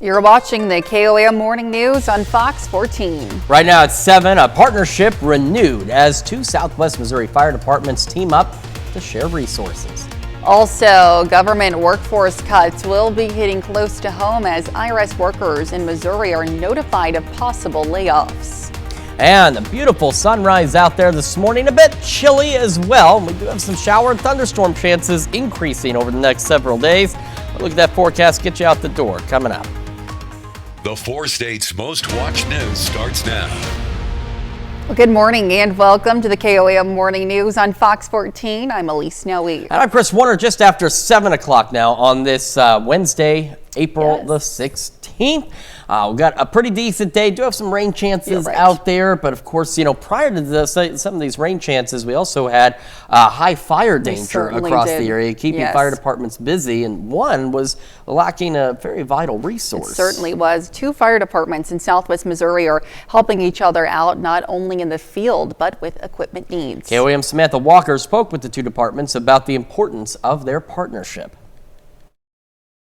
You're watching the KOAM Morning News on Fox 14. Right now at 7, a partnership renewed as two Southwest Missouri fire departments team up to share resources. Also, government workforce cuts will be hitting close to home as IRS workers in Missouri are notified of possible layoffs. And a beautiful sunrise out there this morning, a bit chilly as well. We do have some shower and thunderstorm chances increasing over the next several days. Look at that forecast, get you out the door coming up. The 4 states' most watched news starts now. Well, good morning and welcome to the KOAM Morning News on Fox 14. I'm Elise Snowy. And I'm Chris Warner, just after 7 o'clock now on this Wednesday, April the 16th. We've got a pretty decent day. Do have some rain chances out there, but of course, prior to some of these rain chances, we also had high fire danger across the area, keeping fire departments busy, and one was lacking a very vital resource. It certainly was. 2 fire departments in Southwest Missouri are helping each other out, not only in the field, but with equipment needs. KOAM Samantha Walker spoke with the 2 departments about the importance of their partnership.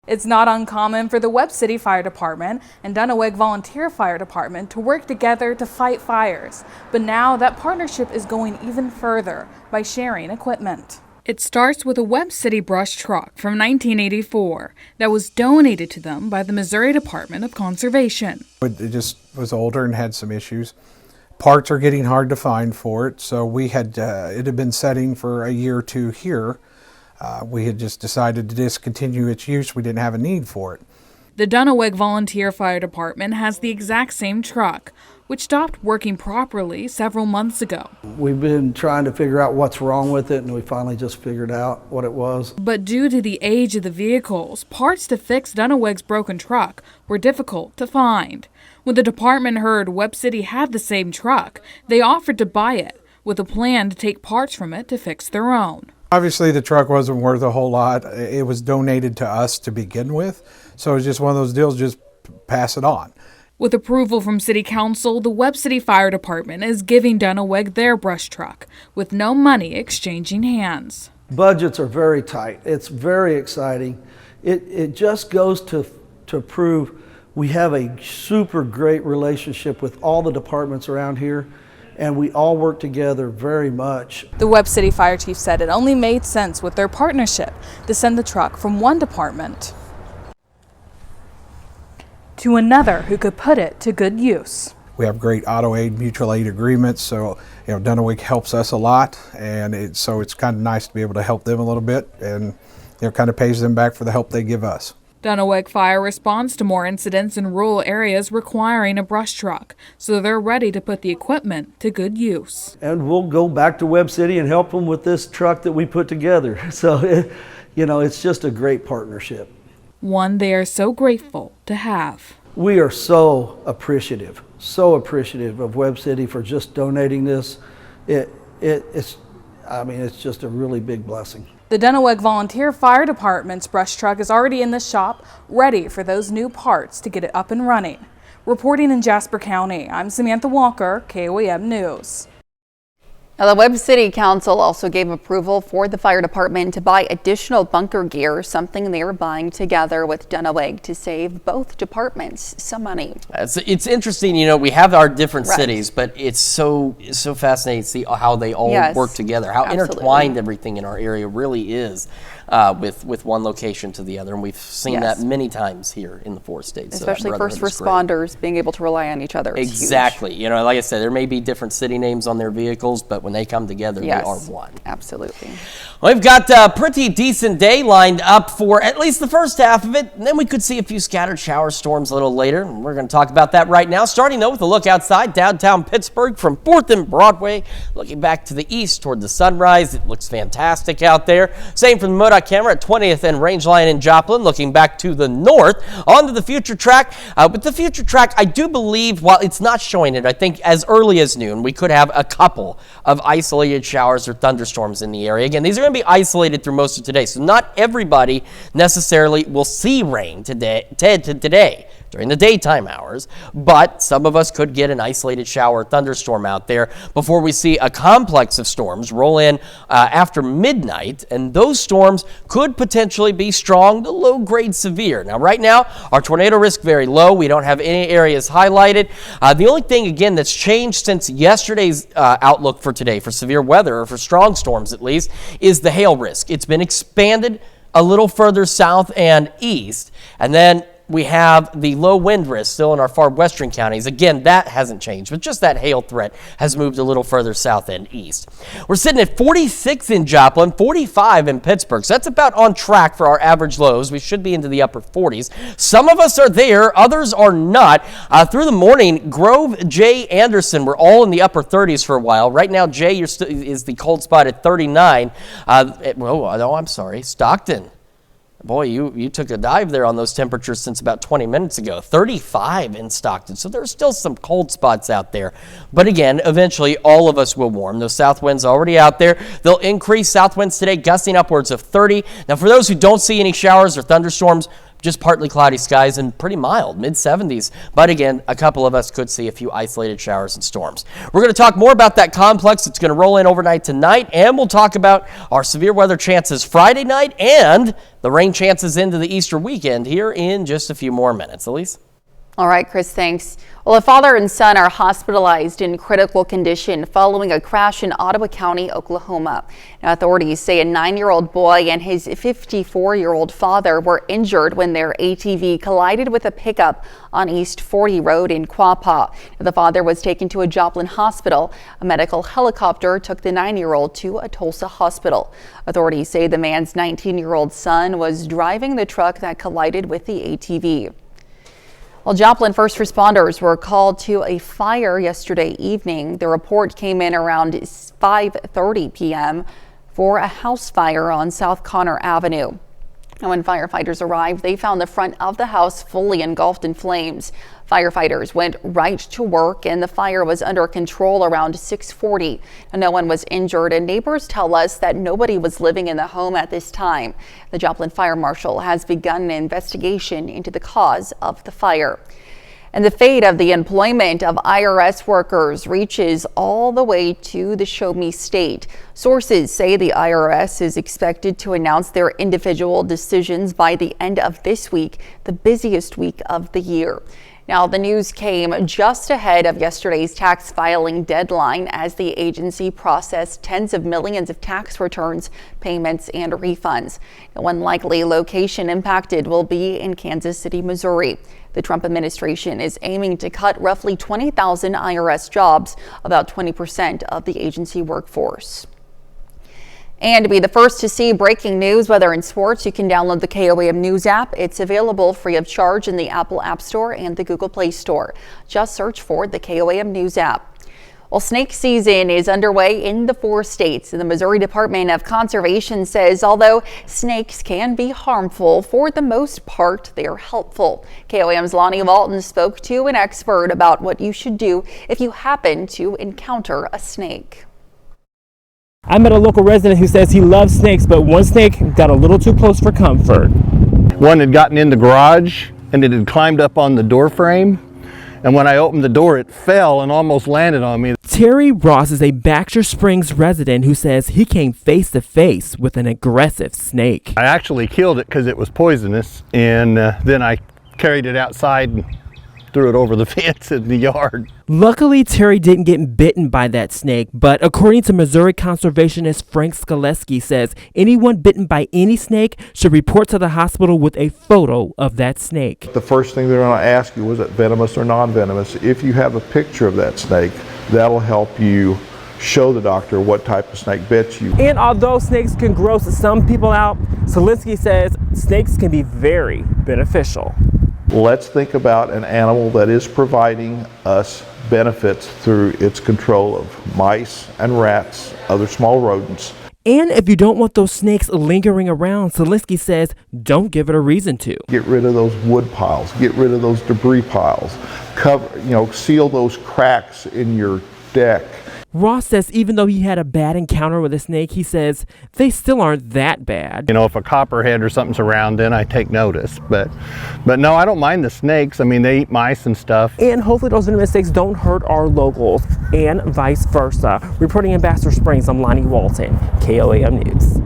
It's not uncommon for the Webb City Fire Department and Dunaweg Volunteer Fire Department to work together to fight fires. But now that partnership is going even further by sharing equipment. It starts with a Webb City brush truck from 1984 that was donated to them by the Missouri Department of Conservation. It just was older and had some issues. Parts are getting hard to find for it, so we had it had been setting for a year or 2 here. We had just decided to discontinue its use. We didn't have a need for it. The Dunaweg Volunteer Fire Department has the exact same truck, which stopped working properly several months ago. We've been trying to figure out what's wrong with it, and we finally just figured out what it was. But due to the age of the vehicles, parts to fix Dunaweg's broken truck were difficult to find. When the department heard Webb City had the same truck, they offered to buy it, with a plan to take parts from it to fix their own. Obviously, the truck wasn't worth a whole lot. It was donated to us to begin with, so it was just one of those deals, just pass it on. With approval from City Council, the Webb City Fire Department is giving Dunaweg their brush truck, with no money exchanging hands. Budgets are very tight. It's very exciting. It just goes to prove we have a super great relationship with all the departments around here, and we all work together very much. The Webb City Fire Chief said it only made sense with their partnership to send the truck from one department to another who could put it to good use. We have great auto aid, mutual aid agreements, so Dunaweg helps us a lot, and so it's kind of nice to be able to help them a little bit, and kind of pays them back for the help they give us. Dunaweg Fire responds to more incidents in rural areas requiring a brush truck, so they're ready to put the equipment to good use. And we'll go back to Webb City and help them with this truck that we put together. So, it's just a great partnership. One they are so grateful to have. We are so appreciative of Webb City for just donating this. It's just a really big blessing. The Dunaweg Volunteer Fire Department's brush truck is already in the shop, ready for those new parts to get it up and running. Reporting in Jasper County, I'm Samantha Walker, KOAM News. Now, the Webb City Council also gave approval for the fire department to buy additional bunker gear, something they are buying together with Dunaweg to save both departments some money. It's interesting, we have our different cities, but it's so fascinating to see how they all work together, how intertwined everything in our area really is with one location to the other, and we've seen that many times here in the 4 states. Especially first responders being able to rely on each other. Exactly. Like I said, there may be different city names on their vehicles, but when they come together, they are one. Absolutely. We've got a pretty decent day lined up for at least the first half of it, and then we could see a few scattered shower storms a little later. We're going to talk about that right now, starting though with a look outside downtown Pittsburgh from 4th and Broadway, looking back to the east toward the sunrise. It looks fantastic out there. Same from the MoDOT camera at 20th and Range Line in Joplin, looking back to the north onto the future track. With the future track, I do believe, while it's not showing it, I think as early as noon, we could have a couple of isolated showers or thunderstorms in the area. Again, these are going to be isolated through most of today, so not everybody necessarily will see rain today. during the daytime hours, but some of us could get an isolated shower or thunderstorm out there before we see a complex of storms roll in after midnight, and those storms could potentially be strong to low-grade severe. Now, right now, our tornado risk very low. We don't have any areas highlighted. The only thing, again, that's changed since yesterday's outlook for today, for severe weather, or for strong storms at least, is the hail risk. It's been expanded a little further south and east, and then we have the low wind risk still in our far western counties. Again, that hasn't changed, but just that hail threat has moved a little further south and east. We're sitting at 46 in Joplin, 45 in Pittsburgh. So that's about on track for our average lows. We should be into the upper 40s. Some of us are there, others are not. Through the morning, Grove, Jay, Anderson were all in the upper 30s for a while. Right now, Jay is the cold spot at 39. I'm sorry, Stockton. Boy, you took a dive there on those temperatures since about 20 minutes ago. 35 in Stockton. So there's still some cold spots out there. But again, eventually all of us will warm. Those south winds already out there. They'll increase. South winds today gusting upwards of 30. Now, for those who don't see any showers or thunderstorms, just partly cloudy skies and pretty mild, mid-70s. But again, a couple of us could see a few isolated showers and storms. We're going to talk more about that complex. It's going to roll in overnight tonight, and we'll talk about our severe weather chances Friday night and the rain chances into the Easter weekend here in just a few more minutes. Elise? All right, Chris, thanks. Well, a father and son are hospitalized in critical condition following a crash in Ottawa County, Oklahoma. Now, authorities say a 9-year-old boy and his 54-year-old father were injured when their ATV collided with a pickup on East 40 Road in Quapaw. The father was taken to a Joplin hospital. A medical helicopter took the 9-year-old to a Tulsa hospital. Authorities say the man's 19-year-old son was driving the truck that collided with the ATV. Well, Joplin first responders were called to a fire yesterday evening. The report came in around 5:30 p.m. for a house fire on South Connor Avenue. And when firefighters arrived, they found the front of the house fully engulfed in flames. Firefighters went right to work and the fire was under control around 6:40. No one was injured, and neighbors tell us that nobody was living in the home at this time. The Joplin Fire Marshal has begun an investigation into the cause of the fire. And the fate of the employment of IRS workers reaches all the way to the Show Me state. Sources say the IRS is expected to announce their individual decisions by the end of this week, the busiest week of the year. Now, the news came just ahead of yesterday's tax filing deadline as the agency processed tens of millions of tax returns, payments, and refunds. One likely location impacted will be in Kansas City, Missouri. The Trump administration is aiming to cut roughly 20,000 IRS jobs, about 20% of the agency workforce. And to be the first to see breaking news, weather, and sports, you can download the KOAM News app. It's available free of charge in the Apple App Store and the Google Play Store. Just search for the KOAM News app. Well, snake season is underway in the 4 states. The Missouri Department of Conservation says although snakes can be harmful, for the most part, they're helpful. KOAM's Lonnie Walton spoke to an expert about what you should do if you happen to encounter a snake. I met a local resident who says he loves snakes, but one snake got a little too close for comfort. One had gotten in the garage and it had climbed up on the door frame. And when I opened the door, it fell and almost landed on me. Terry Ross is a Baxter Springs resident who says he came face to face with an aggressive snake. I actually killed it because it was poisonous, and then I carried it outside and threw it over the fence in the yard. Luckily, Terry didn't get bitten by that snake, but according to Missouri conservationist Frank Skaleski says anyone bitten by any snake should report to the hospital with a photo of that snake. The first thing they're going to ask you, was it venomous or non-venomous? If you have a picture of that snake, that'll help you show the doctor what type of snake bit you. And although snakes can gross some people out, Skaleski says snakes can be very beneficial. Let's think about an animal that is providing us benefits through its control of mice and rats, other small rodents. And if you don't want those snakes lingering around, Skaleski says don't give it a reason to. Get rid of those wood piles, get rid of those debris piles, cover, seal those cracks in your deck. Ross says even though he had a bad encounter with a snake, he says they still aren't that bad. You know, if a copperhead or something's around, then I take notice. But no, I don't mind the snakes. I mean, they eat mice and stuff. And hopefully those venomous snakes don't hurt our locals, and vice versa. Reporting in Ambassador Springs, I'm Lonnie Walton, KOAM News.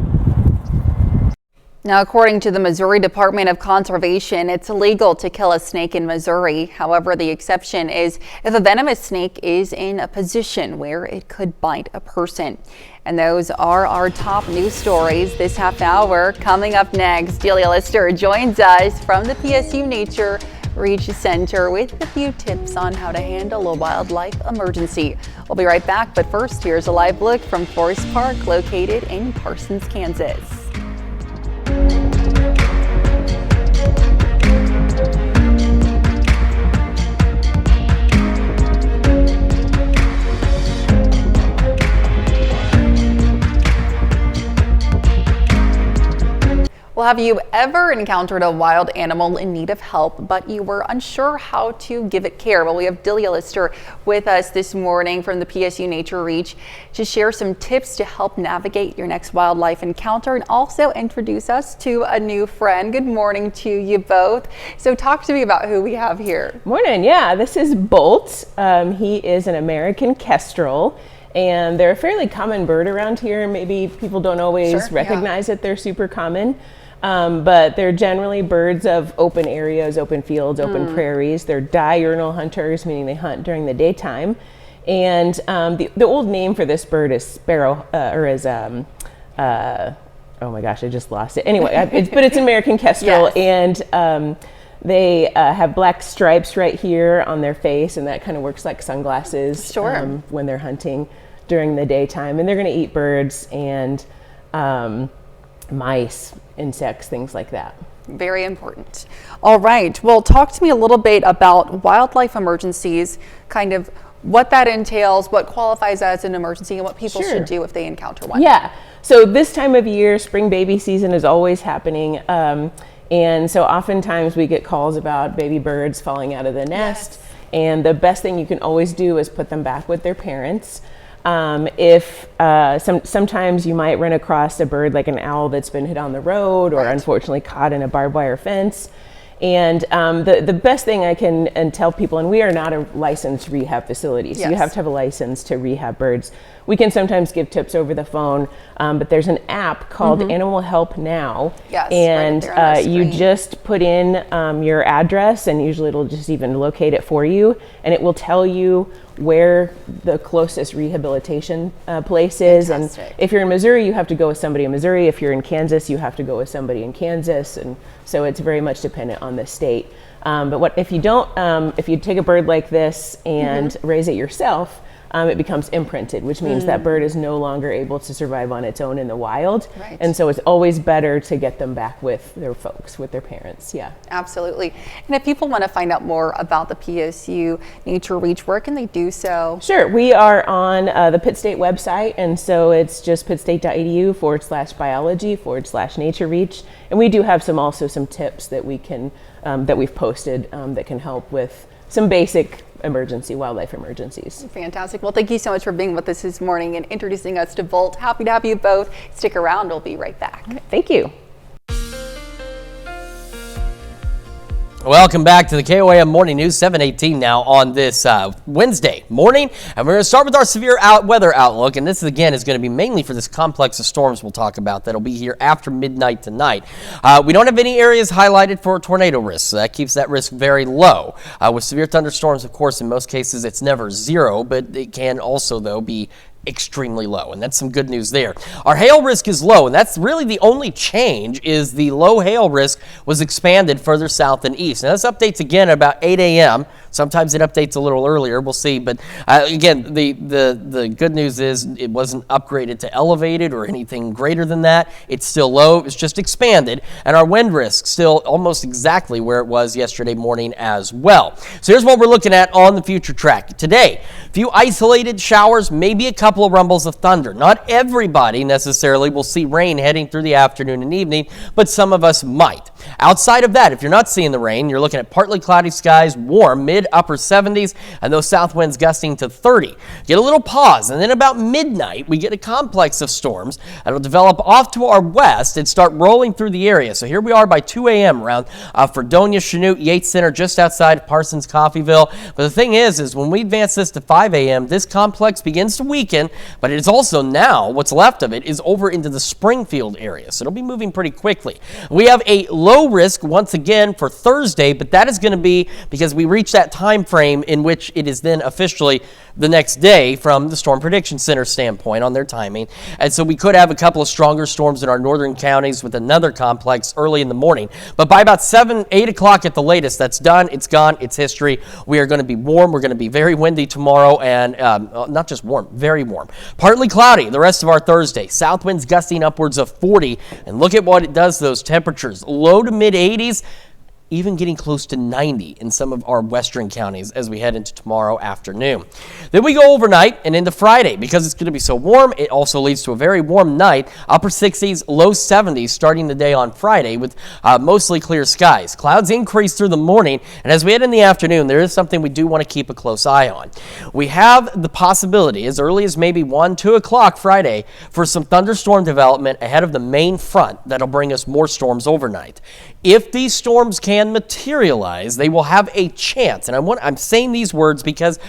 Now, according to the Missouri Department of Conservation, it's illegal to kill a snake in Missouri. However, the exception is if a venomous snake is in a position where it could bite a person. And those are our top news stories this half hour. Coming up next, Delia Lister joins us from the PSU Nature Reach Center with a few tips on how to handle a wildlife emergency. We'll be right back, but first, here's a live look from Forest Park, located in Parsons, Kansas. Well, have you ever encountered a wild animal in need of help, but you were unsure how to give it care? Well, we have Delia Lister with us this morning from the PSU Nature Reach to share some tips to help navigate your next wildlife encounter and also introduce us to a new friend. Good morning to you both. So talk to me about who we have here. Morning. Yeah, this is Bolt. He is an American kestrel. And they're a fairly common bird around here. Maybe people don't always recognize that they're super common. But they're generally birds of open areas, open fields, open prairies. They're diurnal hunters, meaning they hunt during the daytime. And the old name for this bird is sparrow, oh my gosh, I just lost it. Anyway, but it's an American kestrel, and they have black stripes right here on their face, and that kind of works like sunglasses when they're hunting during the daytime. And they're going to eat birds and mice, insects, things like that. Very important. All right. Well, talk to me a little bit about wildlife emergencies, kind of what that entails, what qualifies as an emergency, and what people should do if they encounter one. Yeah. So this time of year, spring baby season is always happening. And so oftentimes we get calls about baby birds falling out of the nest. And the best thing you can always do is put them back with their parents. Sometimes you might run across a bird like an owl that's been hit on the road or unfortunately caught in a barbed wire fence. And the best thing I can tell people, and we are not a licensed rehab facility, so you have to have a license to rehab birds. We can sometimes give tips over the phone, but there's an app called Animal Help Now, and you just put in your address, and usually it'll just even locate it for you, and it will tell you where the closest rehabilitation place is. And if you're in Missouri, you have to go with somebody in Missouri. If you're in Kansas, you have to go with somebody in Kansas. And so it's very much dependent on the state. But if you take a bird like this and raise it yourself, it becomes imprinted, which means that bird is no longer able to survive on its own in the wild. And so it's always better to get them back with their folks, with their parents. Yeah, absolutely. And if people want to find out more about the PSU Nature Reach, where can they do so? Sure. We are on the Pitt State website, and so it's just pittstate.edu/biology/nature reach. And we do have some tips that we can that we've posted that can help with some basic wildlife emergencies. Fantastic. Well, thank you so much for being with us this morning and introducing us to Bolt. Happy to have you both. Stick around. We'll be right back. Thank you. Welcome back to the KOAM Morning News, 7:18 now on this Wednesday morning. And we're going to start with our severe weather outlook. And this, again, is going to be mainly for this complex of storms we'll talk about that'll be here after midnight tonight. We don't have any areas highlighted for tornado risk, so that keeps that risk very low. With severe thunderstorms, of course, in most cases, it's never zero, but it can also, though, be extremely low, and that's some good news there. Our hail risk is low, and that's really the only change, is the low hail risk was expanded further south and east. Now this updates again about 8 a.m. Sometimes it updates a little earlier, we'll see, but again, the good news is it wasn't upgraded to elevated or anything greater than that. It's still low, it's just expanded, and our wind risk still almost exactly where it was yesterday morning as well. So here's what we're looking at on the future track. Today, a few isolated showers, maybe a couple of rumbles of thunder. Not everybody necessarily will see rain heading through the afternoon and evening, but some of us might. Outside of that, if you're not seeing the rain, you're looking at partly cloudy skies, warm, mid-upper 70s, and those south winds gusting to 30. Get a little pause, and then about midnight, we get a complex of storms that'll develop off to our west and start rolling through the area. So here we are by 2 a.m. around Fredonia, Chanute, Yates Center, just outside of Parsons, Coffeyville. But the thing is when we advance this to 5 a.m., this complex begins to weaken, but it is also now, what's left of it is over into the Springfield area. So it'll be moving pretty quickly. We have a low risk once again for Thursday, but that is going to be because we reach that time frame in which it is then officially the next day from the Storm Prediction Center standpoint on their timing. And so we could have a couple of stronger storms in our northern counties with another complex early in the morning. But by about 7, 8 o'clock at the latest, that's done. It's gone. It's history. We are going to be warm. We're going to be very windy tomorrow, and not just warm, very warm. Partly cloudy the rest of our Thursday. South winds gusting upwards of 40. And look at what it does to those temperatures. Low to mid 80s. Even getting close to 90 in some of our western counties as we head into tomorrow afternoon. Then we go overnight and into Friday. Because it's going to be so warm, it also leads to a very warm night. Upper 60s, low 70s starting the day on Friday with mostly clear skies. Clouds increase through the morning, and as we head in the afternoon, there is something we do want to keep a close eye on. We have the possibility as early as maybe 1, 2 o'clock Friday for some thunderstorm development ahead of the main front that'll bring us more storms overnight. If these storms can materialize, they will have a chance. And I'm saying these words because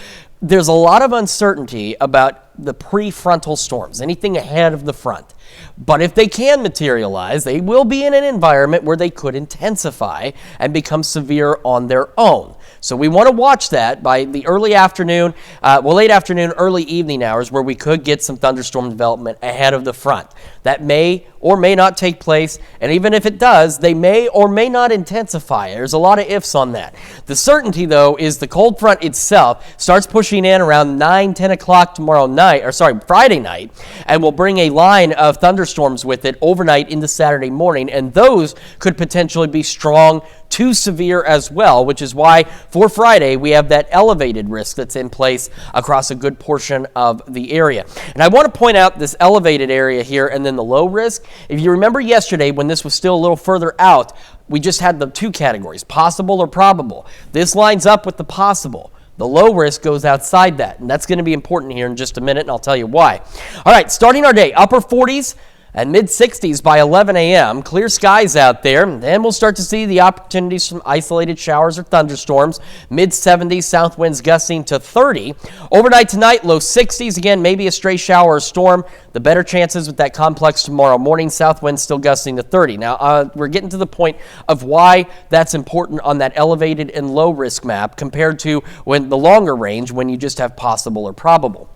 there's a lot of uncertainty about the prefrontal storms, anything ahead of the front. But if they can materialize, they will be in an environment where they could intensify and become severe on their own. So we want to watch that by the early afternoon, late afternoon, early evening hours where we could get some thunderstorm development ahead of the front. That may or may not take place, and even if it does, they may or may not intensify. There's a lot of ifs on that. The certainty, though, is the cold front itself starts pushing in around 9, 10 o'clock Friday night, and will bring a line of thunderstorms with it overnight into Saturday morning, and those could potentially be strong to severe as well, which is why for Friday we have that elevated risk that's in place across a good portion of the area. And I want to point out this elevated area here and then the low risk. If you remember yesterday when this was still a little further out, we just had the two categories, possible or probable. This lines up with the possible. The low risk goes outside that, and that's going to be important here in just a minute, and I'll tell you why. All right, starting our day, upper 40s and mid-60s by 11 a.m. Clear skies out there. Then we'll start to see the opportunities from isolated showers or thunderstorms. Mid-70s, south winds gusting to 30. Overnight tonight, low 60s. Again, maybe a stray shower or storm. The better chances with that complex tomorrow morning. South winds still gusting to 30. Now, we're getting to the point of why that's important on that elevated and low risk map compared to when the longer range when you just have possible or probable.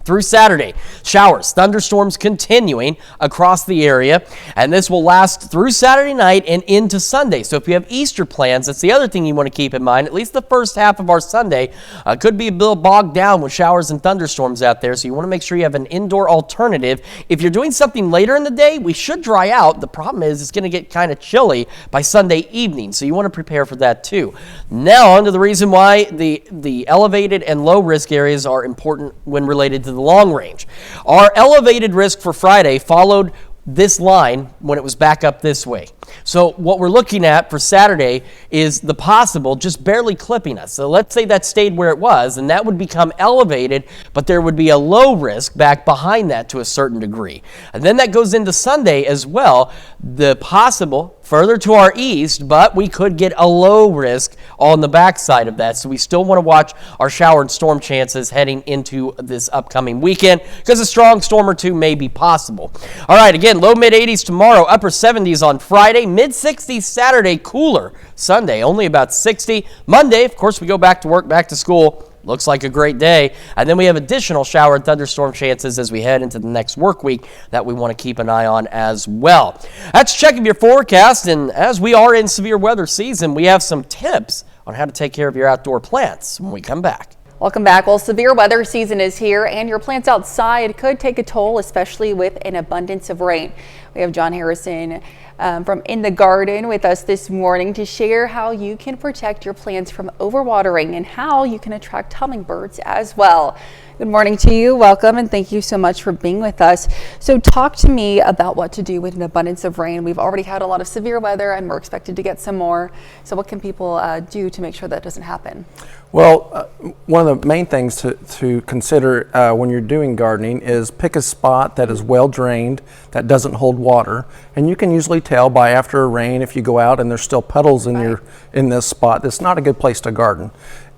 Through Saturday, showers, thunderstorms continuing across the area, and this will last through Saturday night and into Sunday. So if you have Easter plans, that's the other thing you want to keep in mind. At least the first half of our Sunday could be a little bogged down with showers and thunderstorms out there, so you want to make sure you have an indoor alternative. If you're doing something later in the day, we should dry out. The problem is it's going to get kind of chilly by Sunday evening, so you want to prepare for that too. Now, on to the reason why the elevated and low risk areas are important when related to the long range. Our elevated risk for Friday followed this line when it was back up this way. So what we're looking at for Saturday is the possible just barely clipping us. So let's say that stayed where it was, and that would become elevated, but there would be a low risk back behind that to a certain degree. And then that goes into Sunday as well, the possible further to our east, but we could get a low risk on the backside of that. So we still want to watch our shower and storm chances heading into this upcoming weekend because a strong storm or two may be possible. All right, again, low mid 80s tomorrow, upper 70s on Friday, mid 60s Saturday, cooler Sunday, only about 60. Monday, of course, we go back to work, back to school. Looks like a great day. And then we have additional shower and thunderstorm chances as we head into the next work week that we want to keep an eye on as well. That's checking your forecast. And as we are in severe weather season, we have some tips on how to take care of your outdoor plants when we come back. Welcome back. Well, severe weather season is here and your plants outside could take a toll, especially with an abundance of rain. We have John Harrison from In the Garden with us this morning to share how you can protect your plants from overwatering and how you can attract hummingbirds as well. Good morning to you. Welcome and thank you so much for being with us. So talk to me about what to do with an abundance of rain. We've already had a lot of severe weather and we're expected to get some more. So what can people do to make sure that doesn't happen? Well, one of the main things to consider when you're doing gardening is pick a spot that is well drained, that doesn't hold water, and you can usually tell by after a rain if you go out and there's still puddles in this spot. That's not a good place to garden.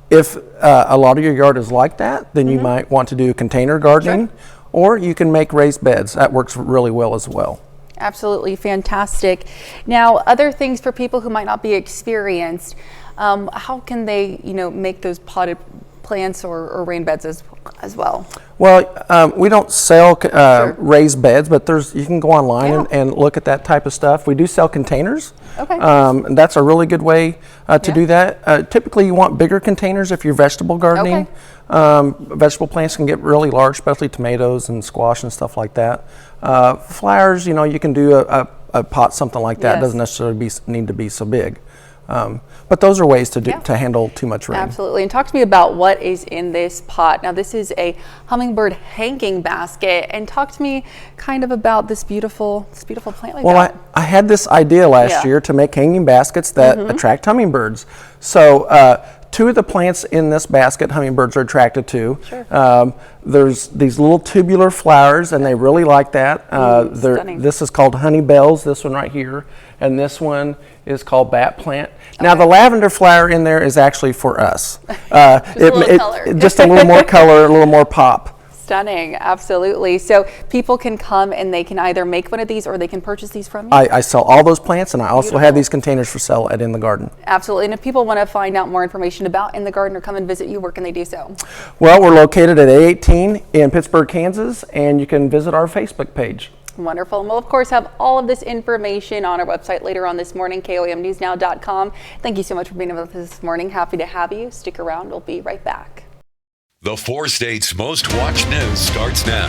If a lot of your yard is like that, then you might want to do container gardening, or you can make raised beds. That works really well as well. Absolutely fantastic. Now, other things for people who might not be experienced. How can they, make those potted plants or rain beds as well? Well, we don't sell raised beds, but you can go online and look at that type of stuff. We do sell containers. Okay. That's a really good way to do that. Typically, you want bigger containers if you're vegetable gardening. Vegetable plants can get really large, especially tomatoes and squash and stuff like that. Flowers, you can do a pot, something like that. It doesn't necessarily need to be so big. But those are ways to handle too much rain. Absolutely. And talk to me about what is in this pot. Now, this is a hummingbird hanging basket. And talk to me kind of about this beautiful plant we've got. I had this idea last year to make hanging baskets that attract hummingbirds. So two of the plants in this basket hummingbirds are attracted to. Sure. There's these little tubular flowers and they really like that. This is called honey bells, this one right here, and this one is called bat plant. Now the lavender flower in there is actually for us. Just a little more color, a little more pop. Stunning, absolutely. So people can come and they can either make one of these or they can purchase these from you? I sell all those plants, and I also have these containers for sale at In the Garden. Absolutely. And if people want to find out more information about In the Garden or come and visit you, where can they do so? Well, we're located at A18 in Pittsburgh, Kansas, and you can visit our Facebook page. Wonderful. And we'll, of course, have all of this information on our website later on this morning, KOAMnewsnow.com. Thank you so much for being with us this morning. Happy to have you. Stick around. We'll be right back. The 4 states' most watched news starts now.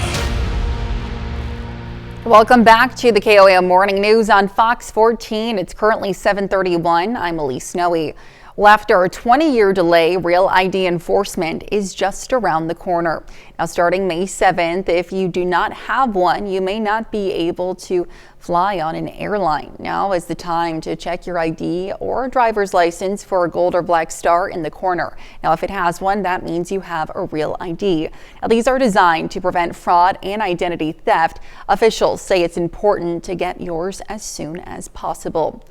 Welcome back to the KOAM Morning News on Fox 14. It's currently 7:31. I'm Elise Snowy. Well, after a 20-year delay, Real ID enforcement is just around the corner. Now, starting May 7th, if you do not have one, you may not be able to fly on an airline. Now is the time to check your ID or driver's license for a gold or black star in the corner. Now, if it has one, that means you have a Real ID. Now, these are designed to prevent fraud and identity theft. Officials say it's important to get yours as soon as possible.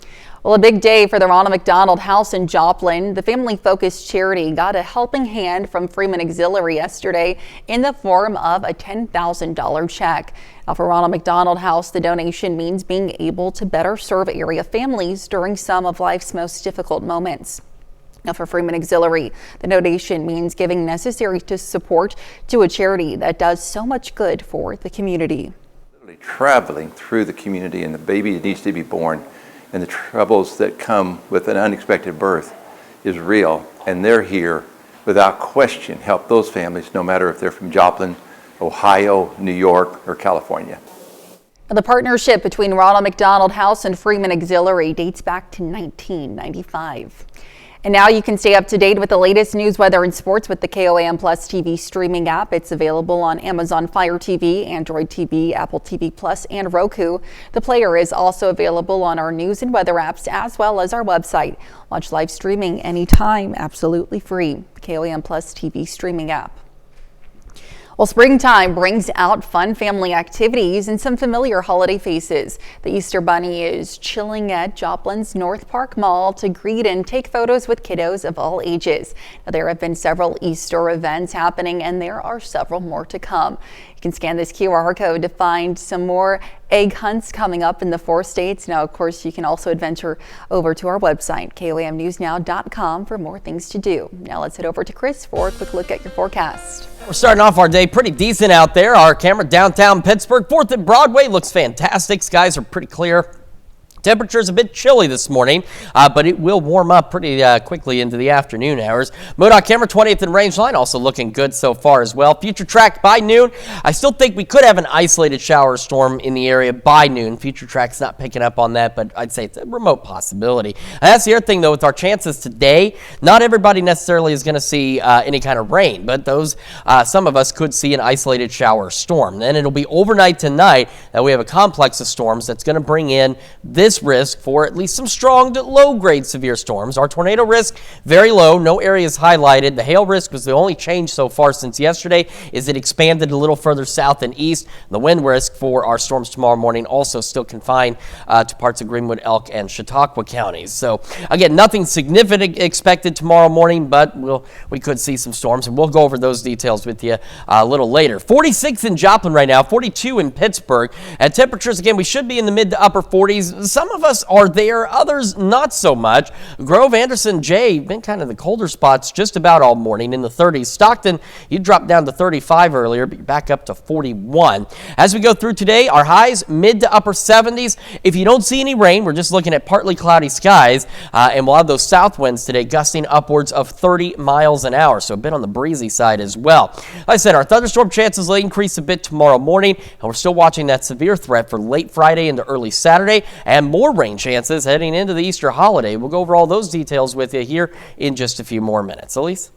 Well, a big day for the Ronald McDonald House in Joplin. The family-focused charity got a helping hand from Freeman Auxiliary yesterday in the form of a $10,000 check. Now, for Ronald McDonald House, the donation means being able to better serve area families during some of life's most difficult moments. Now, for Freeman Auxiliary, the donation means giving necessary support to a charity that does so much good for the community. Traveling through the community and the baby that needs to be born and the troubles that come with an unexpected birth is real, and they're here without question help those families, no matter if they're from Joplin, Ohio, New York, or California. The partnership between Ronald McDonald House and Freeman Auxiliary dates back to 1995. And now you can stay up to date with the latest news, weather, and sports with the KOAM Plus TV streaming app. It's available on Amazon Fire TV, Android TV, Apple TV Plus, and Roku. The player is also available on our news and weather apps as well as our website. Watch live streaming anytime, absolutely free. The KOAM Plus TV streaming app. Well, springtime brings out fun family activities and some familiar holiday faces. The Easter Bunny is chilling at Joplin's North Park Mall to greet and take photos with kiddos of all ages. Now, there have been several Easter events happening, and there are several more to come. You can scan this QR code to find some more egg hunts coming up in the 4 states. Now, of course, you can also adventure over to our website, KOAMnewsnow.com, for more things to do. Now, let's head over to Chris for a quick look at your forecast. We're starting off our day pretty decent out there. Our camera downtown Pittsburgh, 4th and Broadway looks fantastic. Skies are pretty clear. Temperature's a bit chilly this morning, but it will warm up pretty quickly into the afternoon hours. MoDOT camera 20th and Rangeline also looking good so far as well. Future track by noon. I still think we could have an isolated shower storm in the area by noon. Future track's not picking up on that, but I'd say it's a remote possibility. And that's the other thing, though, with our chances today. Not everybody necessarily is going to see any kind of rain, but some of us could see an isolated shower storm. Then it'll be overnight tonight that we have a complex of storms that's going to bring in this risk for at least some strong to low-grade severe storms. Our tornado risk, very low, no areas highlighted. The hail risk was the only change so far since yesterday, is it expanded a little further south and east. The wind risk for our storms tomorrow morning also still confined to parts of Greenwood, Elk, and Chautauqua counties. So again, nothing significant expected tomorrow morning, but we could see some storms, and we'll go over those details with you a little later. 46 in Joplin right now, 42 in Pittsburgh. At temperatures, again, we should be in the mid to upper 40s. Some of us are there, others not so much. Grove, Anderson, Jay, been kind of the colder spots just about all morning in the 30s. Stockton, you dropped down to 35 earlier, but you're back up to 41. As we go through today, our highs mid to upper 70s. If you don't see any rain, we're just looking at partly cloudy skies, and we'll have those south winds today gusting upwards of 30 miles an hour, so a bit on the breezy side as well. Like I said, our thunderstorm chances will increase a bit tomorrow morning, and we're still watching that severe threat for late Friday into early Saturday, and more rain chances heading into the Easter holiday. We'll go over all those details with you here in just a few more minutes. Elise?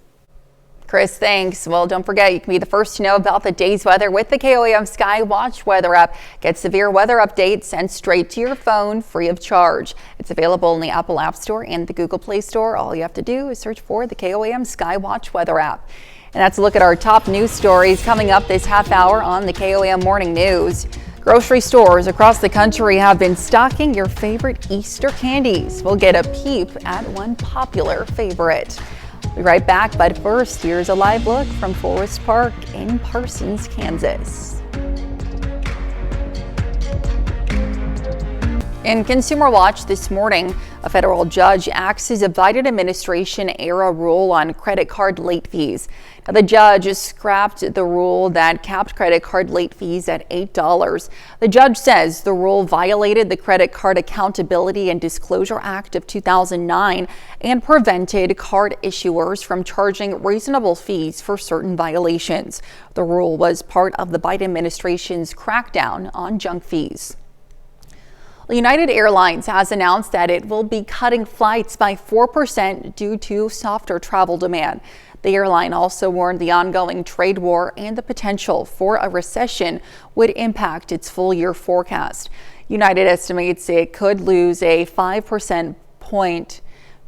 Chris, thanks. Well, don't forget, you can be the first to know about the day's weather with the KOAM Sky Watch weather app. Get severe weather updates sent straight to your phone free of charge. It's available in the Apple App Store and the Google Play Store. All you have to do is search for the KOAM Sky Watch weather app. And that's a look at our top news stories coming up this half hour on the KOAM Morning News. Grocery stores across the country have been stocking your favorite Easter candies. We'll get a peep at one popular favorite. We'll be right back, but first, here's a live look from Forest Park in Parsons, Kansas. In Consumer Watch this morning, a federal judge axes a Biden administration-era rule on credit card late fees. Now, the judge scrapped the rule that capped credit card late fees at $8. The judge says the rule violated the Credit Card Accountability and Disclosure Act of 2009 and prevented card issuers from charging reasonable fees for certain violations. The rule was part of the Biden administration's crackdown on junk fees. United Airlines has announced that it will be cutting flights by 4% due to softer travel demand. The airline also warned the ongoing trade war and the potential for a recession would impact its full-year forecast. United estimates it could lose a 5% point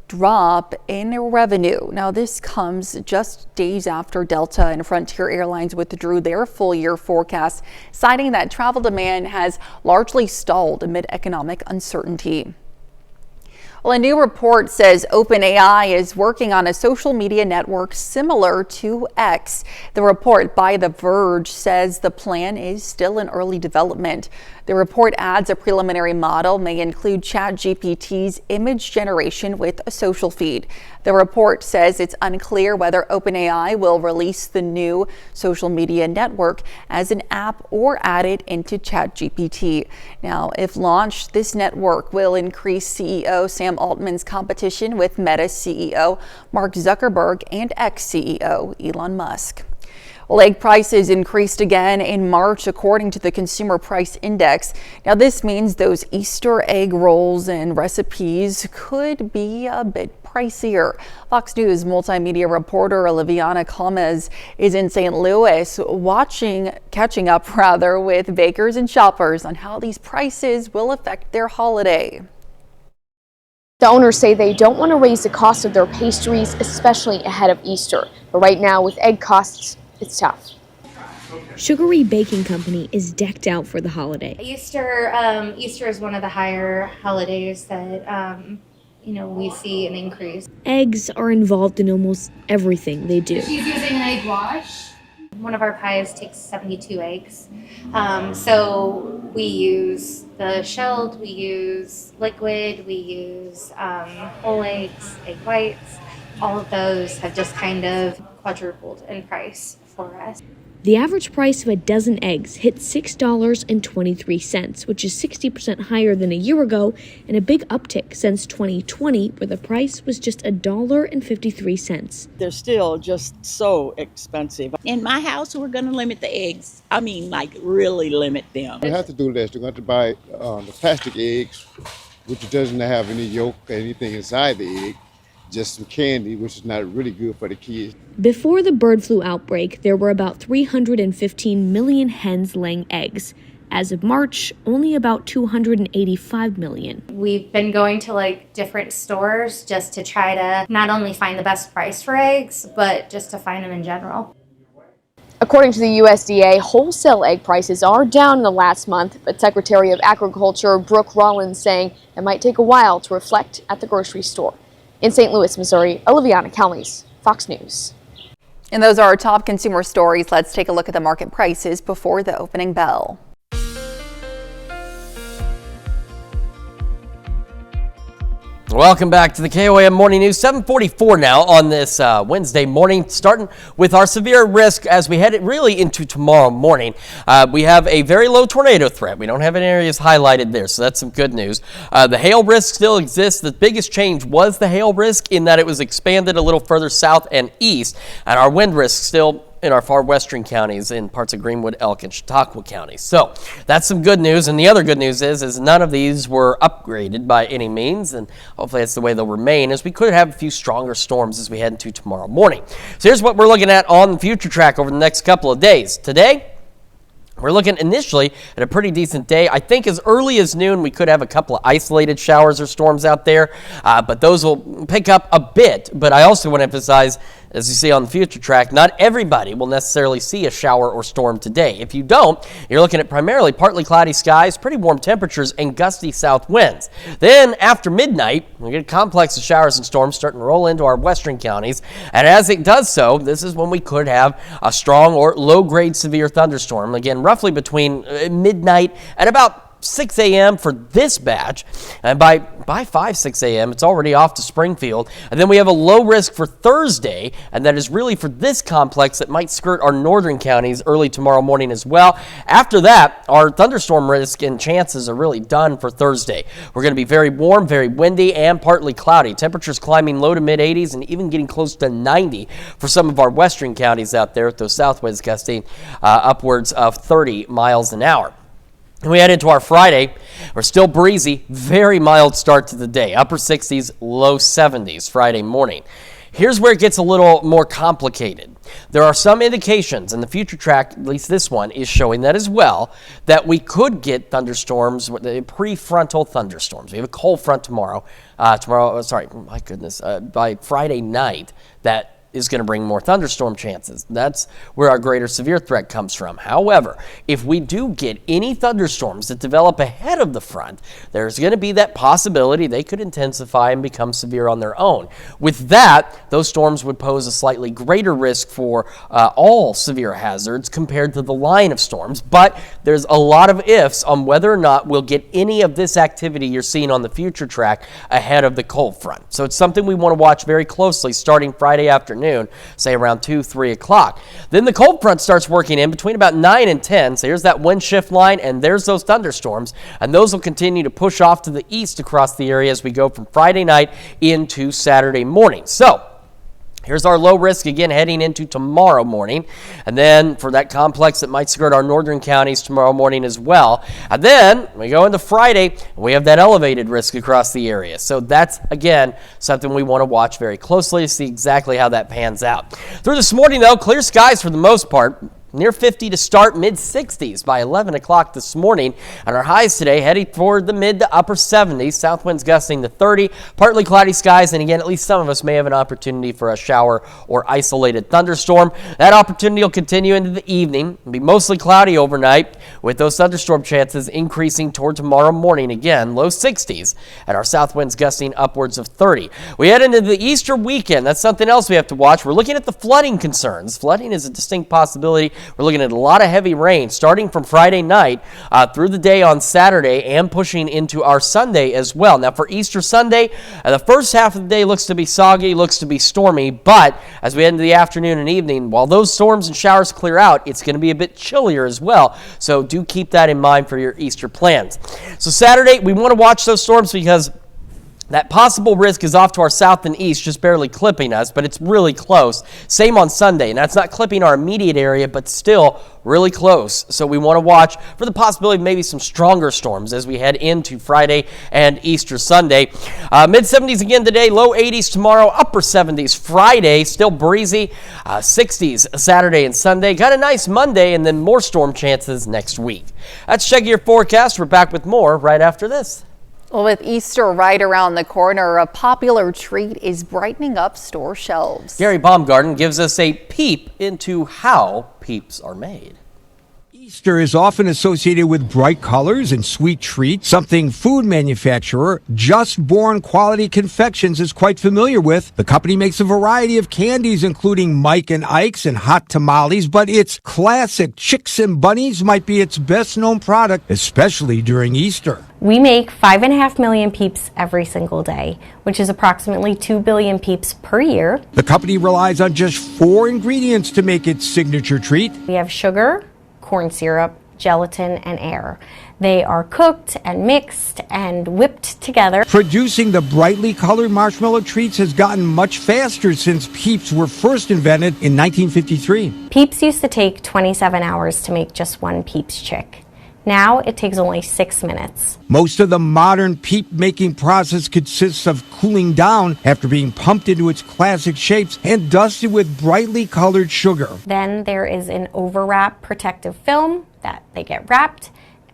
drop in revenue. Now, this comes just days after Delta and Frontier Airlines withdrew their full-year forecast, citing that travel demand has largely stalled amid economic uncertainty. Well, a new report says OpenAI is working on a social media network similar to X. The report by The Verge says the plan is still in early development. The report adds a preliminary model may include ChatGPT's image generation with a social feed. The report says it's unclear whether OpenAI will release the new social media network as an app or add it into ChatGPT. Now, if launched, this network will increase CEO Sam Altman's competition with Meta CEO Mark Zuckerberg and ex-CEO Elon Musk. Well, egg prices increased again in March, according to the Consumer Price Index. Now, this means those Easter egg rolls and recipes could be a bit pricier. Fox News multimedia reporter Liviana Calmes is in St. Louis catching up with bakers and shoppers on how these prices will affect their holiday. The owners say they don't want to raise the cost of their pastries, especially ahead of Easter. But right now, with egg costs, it's tough. Sugary Baking Company is decked out for the holiday. Easter is one of the higher holidays that we see an increase. Eggs are involved in almost everything they do. She's using an egg wash. One of our pies takes 72 eggs. So we use the shelled, we use liquid, we use whole eggs, egg whites. All of those have just kind of quadrupled in price for us. The average price of a dozen eggs hit $6.23, which is 60% higher than a year ago and a big uptick since 2020, where the price was just $1.53. They're still just so expensive. In my house, we're going to limit the eggs. I mean, like really limit them. We have to do this. We're going to buy the plastic eggs, which doesn't have any yolk or anything inside the egg. Just some candy, which is not really good for the kids. Before the bird flu outbreak, there were about 315 million hens laying eggs. As of March, only about 285 million. We've been going to different stores just to try to not only find the best price for eggs, but just to find them in general. According to the USDA, wholesale egg prices are down in the last month, but Secretary of Agriculture Brooke Rollins saying it might take a while to reflect at the grocery store. In St. Louis, Missouri, Oliviana Calmes, Fox News. And those are our top consumer stories. Let's take a look at the market prices before the opening bell. Welcome back to the KOAM Morning News. 7:44 now on this Wednesday morning, starting with our severe risk as we head really into tomorrow morning. We have a very low tornado threat. We don't have any areas highlighted there, so that's some good news. The hail risk still exists. The biggest change was the hail risk in that it was expanded a little further south and east, and our wind risk still in our far western counties in parts of Greenwood, Elk, and Chautauqua counties. So that's some good news. And the other good news is none of these were upgraded by any means. And hopefully that's the way they'll remain, as we could have a few stronger storms as we head into tomorrow morning. So here's what we're looking at on the future track over the next couple of days. Today, we're looking initially at a pretty decent day. I think as early as noon, we could have a couple of isolated showers or storms out there, but those will pick up a bit. But I also want to emphasize, as you see on the future track, not everybody will necessarily see a shower or storm today. If you don't, you're looking at primarily partly cloudy skies, pretty warm temperatures, and gusty south winds. Then after midnight, we get a complex of showers and storms starting to roll into our western counties. And as it does so, this is when we could have a strong or low-grade severe thunderstorm. Again, roughly between midnight and about 6 a.m. for this batch, and by 6 a.m. it's already off to Springfield. And then we have a low risk for Thursday, and that is really for this complex that might skirt our northern counties early tomorrow morning as well. After that, our thunderstorm risk and chances are really done for Thursday. We're going to be very warm, very windy, and partly cloudy. Temperatures climbing low to mid 80s and even getting close to 90 for some of our western counties out there, with those south winds gusting upwards of 30 miles an hour. And we head into our Friday. We're still breezy, very mild start to the day. Upper 60s, low 70s Friday morning. Here's where it gets a little more complicated. There are some indications, and the future track, at least this one, is showing that as well, that we could get thunderstorms, prefrontal thunderstorms. We have a cold front tomorrow. By Friday night, that is going to bring more thunderstorm chances. That's where our greater severe threat comes from. However, if we do get any thunderstorms that develop ahead of the front, there's going to be that possibility they could intensify and become severe on their own. With that, those storms would pose a slightly greater risk for all severe hazards compared to the line of storms, but there's a lot of ifs on whether or not we'll get any of this activity you're seeing on the future track ahead of the cold front. So it's something we want to watch very closely starting Friday afternoon, say around 2, 3 o'clock. Then the cold front starts working in between about 9 and 10. So here's that wind shift line, and there's those thunderstorms, and those will continue to push off to the east across the area as we go from Friday night into Saturday morning. So here's our low risk again heading into tomorrow morning. And then for that complex that might skirt our northern counties tomorrow morning as well. And then we go into Friday, and we have that elevated risk across the area. So that's, again, something we want to watch very closely to see exactly how that pans out. Through this morning, though, clear skies for the most part. Near 50 to start, mid-60s by 11 o'clock this morning. And our highs today heading toward the mid to upper 70s. South winds gusting to 30. Partly cloudy skies. And again, at least some of us may have an opportunity for a shower or isolated thunderstorm. That opportunity will continue into the evening. It'll be mostly cloudy overnight, with those thunderstorm chances increasing toward tomorrow morning. Again, low 60s. And our south winds gusting upwards of 30. We head into the Easter weekend. That's something else we have to watch. We're looking at the flooding concerns. Flooding is a distinct possibility We're looking at a lot of heavy rain starting from Friday night through the day on Saturday and pushing into our Sunday as well. Now for Easter Sunday, the first half of the day looks to be soggy, looks to be stormy, but as we head into the afternoon and evening, while those storms and showers clear out, it's going to be a bit chillier as well. So do keep that in mind for your Easter plans. So Saturday, we want to watch those storms because that possible risk is off to our south and east, just barely clipping us, but it's really close. Same on Sunday, and that's not clipping our immediate area, but still really close. So we want to watch for the possibility of maybe some stronger storms as we head into Friday and Easter Sunday. Mid-70s again today, low 80s tomorrow, upper 70s Friday, still breezy, 60s Saturday and Sunday. Got a nice Monday, and then more storm chances next week. That's checking your forecast. We're back with more right after this. Well, with Easter right around the corner, a popular treat is brightening up store shelves. Gary Baumgarten gives us a peep into how peeps are made. Easter is often associated with bright colors and sweet treats, something food manufacturer Just Born Quality Confections is quite familiar with. The company makes a variety of candies, including Mike and Ike's and hot tamales, but its classic Chicks and Bunnies might be its best-known product, especially during Easter. We make 5.5 million peeps every single day, which is approximately 2 billion peeps per year. The company relies on just 4 ingredients to make its signature treat. We have sugar, corn syrup, gelatin, and air. They are cooked and mixed and whipped together. Producing the brightly colored marshmallow treats has gotten much faster since Peeps were first invented in 1953. Peeps used to take 27 hours to make just one Peeps chick. Now it takes only 6 minutes. Most of the modern peep making process consists of cooling down after being pumped into its classic shapes and dusted with brightly colored sugar. Then there is an overwrap protective film that they get wrapped,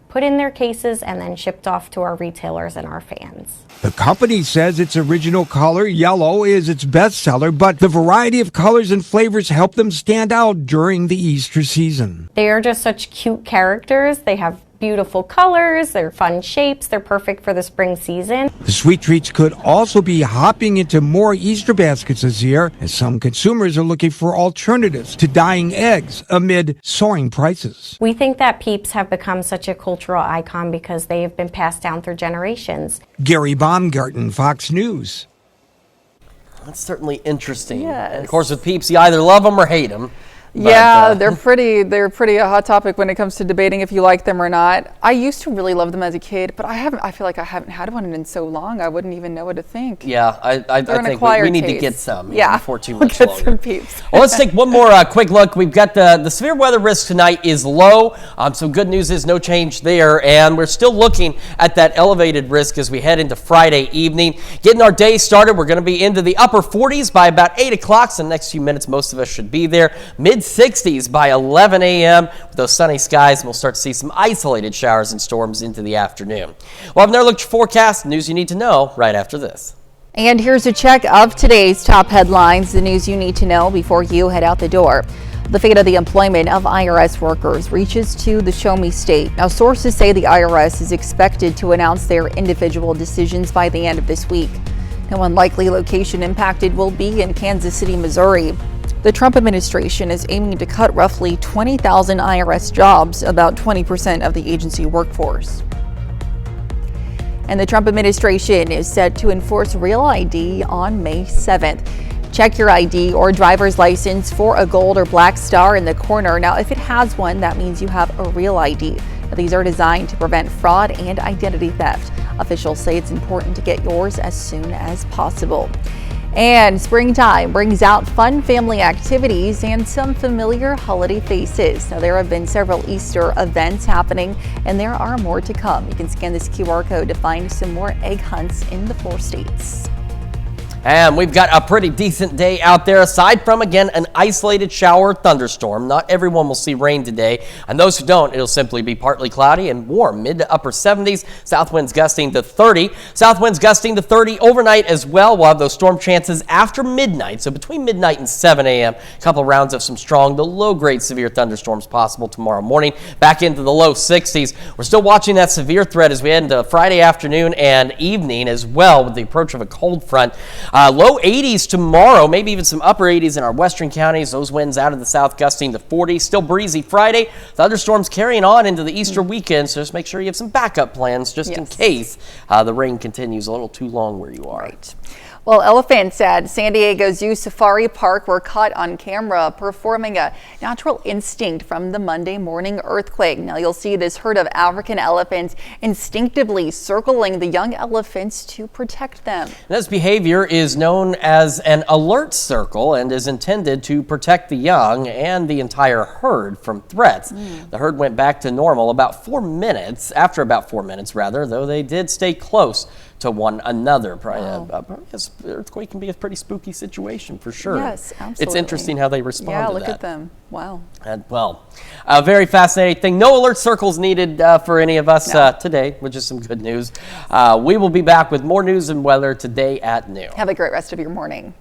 put in their cases, and then shipped off to our retailers and our fans. The company says its original color, yellow, is its best seller, but the variety of colors and flavors help them stand out during the Easter season. They are just such cute characters. They have beautiful colors, they're fun shapes, they're perfect for the spring season. The sweet treats could also be hopping into more Easter baskets this year, as some consumers are looking for alternatives to dyeing eggs amid soaring prices. We think that Peeps have become such a cultural icon because they have been passed down through generations. Gary Baumgarten, Fox News. That's certainly interesting. Yes. And of course, with Peeps, you either love them or hate them. Yeah, they're pretty a hot topic when it comes to debating if you like them or not. I used to really love them as a kid, but I feel like I haven't had one in so long I wouldn't even know what to think. Yeah, I think we need to get some before too much get longer. some Peeps. Well, let's take one more quick look. We've got the severe weather risk tonight is low. So good news is no change there, and we're still looking at that elevated risk as we head into Friday evening. Getting our day started, we're going to be into the upper 40s by about 8 o'clock. So the next few minutes, most of us should be there. Mid-60s by 11 a.m. with those sunny skies, and we'll start to see some isolated showers and storms into the afternoon. We'll have another look at your forecast, news you need to know right after this. And here's a check of today's top headlines, the news you need to know before you head out the door. The fate of the employment of IRS workers reaches to the Show Me State. Now, sources say the IRS is expected to announce their individual decisions by the end of this week. Now, one likely location impacted will be in Kansas City, Missouri. The Trump administration is aiming to cut roughly 20,000 IRS jobs, about 20% of the agency workforce. And the Trump administration is set to enforce Real ID on May 7th. Check your ID or driver's license for a gold or black star in the corner. Now, if it has one, that means you have a real ID. Now, these are designed to prevent fraud and identity theft. Officials say it's important to get yours as soon as possible. And springtime brings out fun family activities and some familiar holiday faces. Now, there have been several Easter events happening, and there are more to come. You can scan this QR code to find some more egg hunts in the 4 states. And we've got a pretty decent day out there, aside from, again, an isolated shower thunderstorm. Not everyone will see rain today, and those who don't, it'll simply be partly cloudy and warm, mid to upper 70s, south winds gusting to 30. South winds gusting to 30 overnight as well. We'll have those storm chances after midnight, so between midnight and 7 a.m. A couple rounds of some strong to low-grade severe thunderstorms possible tomorrow morning, back into the low 60s. We're still watching that severe threat as we head into Friday afternoon and evening as well with the approach of a cold front. Low 80s tomorrow, maybe even some upper 80s in our western counties. Those winds out of the south gusting to 40. Still breezy Friday. Thunderstorms carrying on into the Easter weekend, so just make sure you have some backup plans just in case the rain continues a little too long where you are. Right. Well, elephants at San Diego Zoo Safari Park were caught on camera performing a natural instinct from the Monday morning earthquake. Now you'll see this herd of African elephants instinctively circling the young elephants to protect them. This behavior is known as an alert circle and is intended to protect the young and the entire herd from threats. The herd went back to normal after about 4 minutes, though they did stay close to one another. Earthquake can be a pretty spooky situation for sure. Yes, absolutely. It's interesting how they respond to that. Yeah, look at them. Wow. And well, a very fascinating thing. No alert circles needed for any of us today, which is some good news. We will be back with more news and weather today at noon. Have a great rest of your morning.